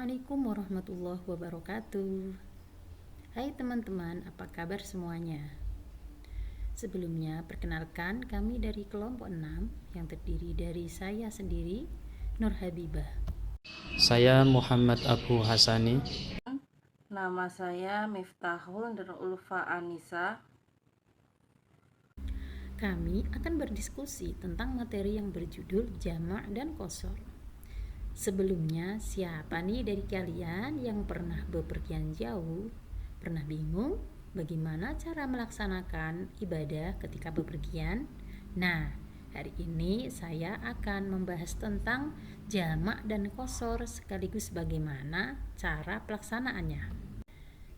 Assalamualaikum warahmatullahi wabarakatuh. Hai teman-teman, apa kabar semuanya? Sebelumnya, perkenalkan kami dari kelompok 6 yang terdiri dari saya sendiri, Nur Habibah. Saya Muhammad Abu Hasani. Nama saya Miftahul Nur Ulfa Anissa. Kami akan berdiskusi tentang materi yang berjudul jamak dan qashar. Sebelumnya, siapa nih dari kalian yang pernah bepergian jauh? Pernah bingung bagaimana cara melaksanakan ibadah ketika bepergian? Nah, hari ini saya akan membahas tentang jamak dan qashar sekaligus bagaimana cara pelaksanaannya.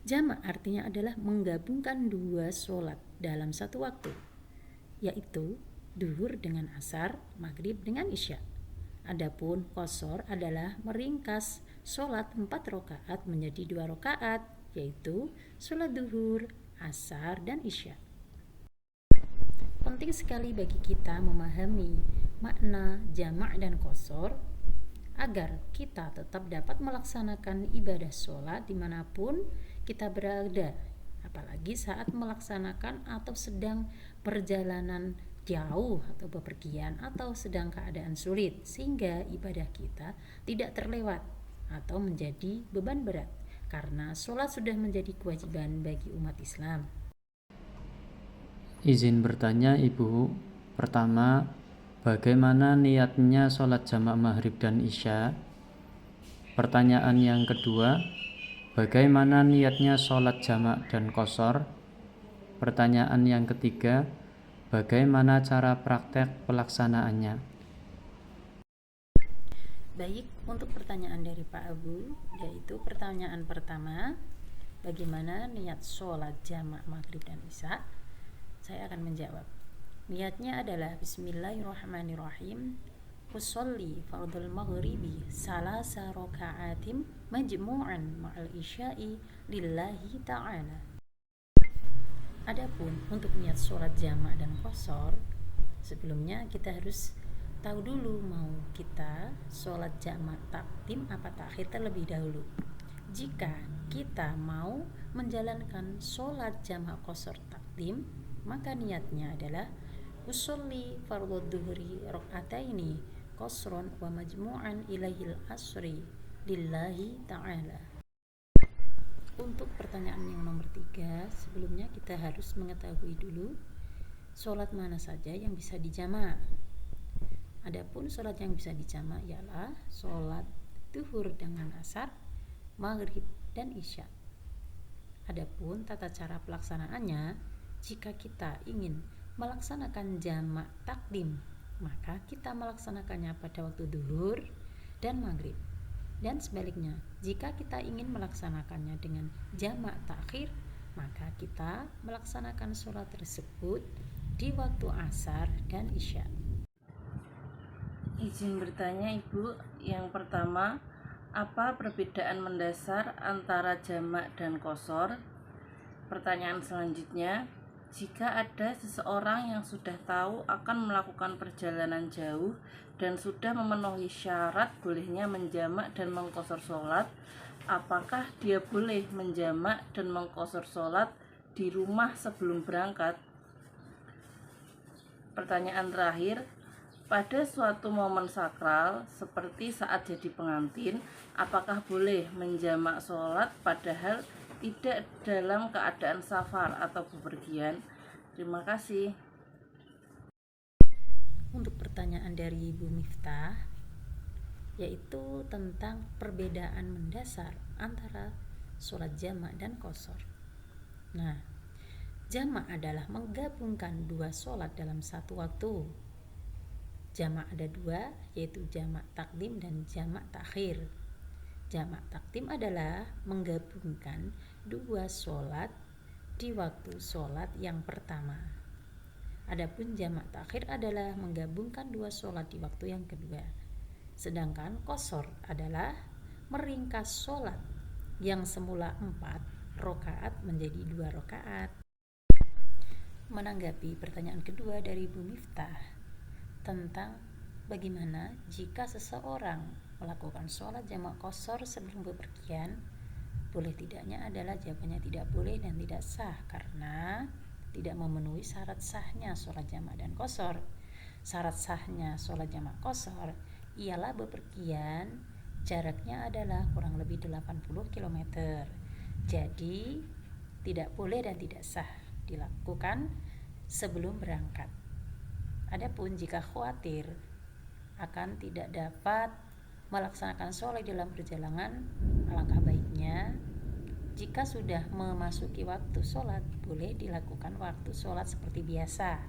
Jamak artinya adalah menggabungkan dua sholat dalam satu waktu, yaitu duhur dengan asar, maghrib dengan isya. Adapun qashar adalah meringkas sholat 4 rakaat menjadi 2 rakaat, yaitu sholat duhur, asar, dan isya. Penting sekali bagi kita memahami makna jamak dan qashar agar kita tetap dapat melaksanakan ibadah sholat dimanapun kita berada, apalagi saat melaksanakan atau sedang perjalanan jauh atau bepergian atau sedang keadaan sulit, sehingga ibadah kita tidak terlewat atau menjadi beban berat karena sholat sudah menjadi kewajiban bagi umat Islam. Izin bertanya Ibu, pertama, bagaimana niatnya sholat jamak maghrib dan isya? Pertanyaan yang kedua, bagaimana niatnya sholat jamak dan qashar? Pertanyaan yang ketiga, bagaimana cara praktek pelaksanaannya? Baik, untuk pertanyaan dari Pak Abu, yaitu pertanyaan pertama, bagaimana niat sholat jamak maghrib dan isya? Saya akan menjawab. Niatnya adalah Bismillahirrahmanirrahim. Usolli fardul maghribi salasa raka'atim majmu'an ma'al isya'i lillahi ta'ala. Adapun untuk niat sholat jamak dan qashar, sebelumnya kita harus tahu dulu mau kita sholat jamak takdim apa takhir terlebih dahulu. Jika kita mau menjalankan sholat jamak qashar takdim, maka niatnya adalah usolli fardhu dhuhri rak'ataini qasran wa majmu'an ilaihil asri lillahi ta'ala. Untuk pertanyaan yang nomor 3, sebelumnya kita harus mengetahui dulu sholat mana saja yang bisa dijamak. Adapun sholat yang bisa dijamak ialah sholat duhur dengan asar, maghrib, dan isya. Adapun tata cara pelaksanaannya, jika kita ingin melaksanakan jamak takdim, maka kita melaksanakannya pada waktu duhur dan maghrib. Dan sebaliknya, jika kita ingin melaksanakannya dengan jamak takhir, maka kita melaksanakan sholat tersebut di waktu asar dan isya. Izin bertanya Ibu, yang pertama, apa perbedaan mendasar antara jamak dan qashar? Pertanyaan selanjutnya, jika ada seseorang yang sudah tahu akan melakukan perjalanan jauh dan sudah memenuhi syarat bolehnya menjamak dan mengqashar sholat, apakah dia boleh menjamak dan mengqashar sholat di rumah sebelum berangkat? Pertanyaan terakhir, pada suatu momen sakral seperti saat jadi pengantin, apakah boleh menjamak sholat padahal tidak dalam keadaan safar atau bepergian? Terima kasih. Untuk pertanyaan dari Ibu Miftah, yaitu tentang perbedaan mendasar antara sholat jamak dan qashar. Nah, jamak adalah menggabungkan dua sholat dalam satu waktu. Jamak ada dua, yaitu jamak takdim dan jamak takhir. Jamak takdim adalah menggabungkan dua sholat di waktu sholat yang pertama. Adapun jamak takhir adalah menggabungkan dua sholat di waktu yang kedua. Sedangkan qashar adalah meringkas sholat yang semula 4 rakaat menjadi 2 rakaat. Menanggapi pertanyaan kedua dari Ibu Miftah tentang bagaimana jika seseorang melakukan sholat jamak qashar sebelum bepergian? Boleh tidaknya adalah jawabannya tidak boleh dan tidak sah karena tidak memenuhi syarat sahnya sholat jamak dan qashar. Syarat sahnya sholat jamak qashar ialah bepergian jaraknya adalah kurang lebih 80 km. Jadi tidak boleh dan tidak sah dilakukan sebelum berangkat. Adapun jika khawatir akan tidak dapat melaksanakan sholat dalam perjalanan, alangkah baiknya jika sudah memasuki waktu sholat, boleh dilakukan waktu sholat seperti biasa.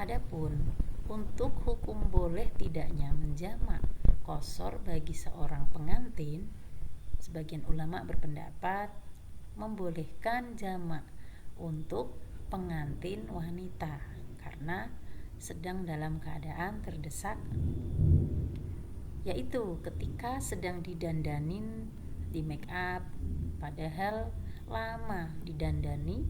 Adapun untuk hukum boleh tidaknya menjamak qashar bagi seorang pengantin, sebagian ulama berpendapat membolehkan jamak untuk pengantin wanita karena sedang dalam keadaan terdesak, yaitu ketika sedang didandanin, di make up, padahal lama didandani,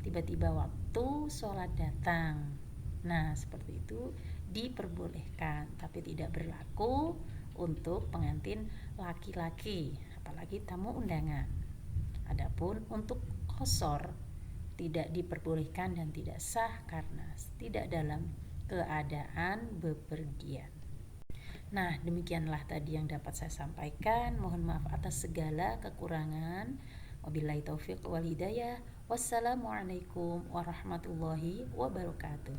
tiba-tiba waktu sholat datang. Nah, seperti itu diperbolehkan, tapi tidak berlaku untuk pengantin laki-laki, apalagi tamu undangan. Adapun untuk qashar tidak diperbolehkan dan tidak sah karena tidak dalam keadaan bepergian. Nah, demikianlah tadi yang dapat saya sampaikan. Mohon maaf atas segala kekurangan. Wabillahi taufiq wal hidayah. Wassalamualaikum warahmatullahi wabarakatuh.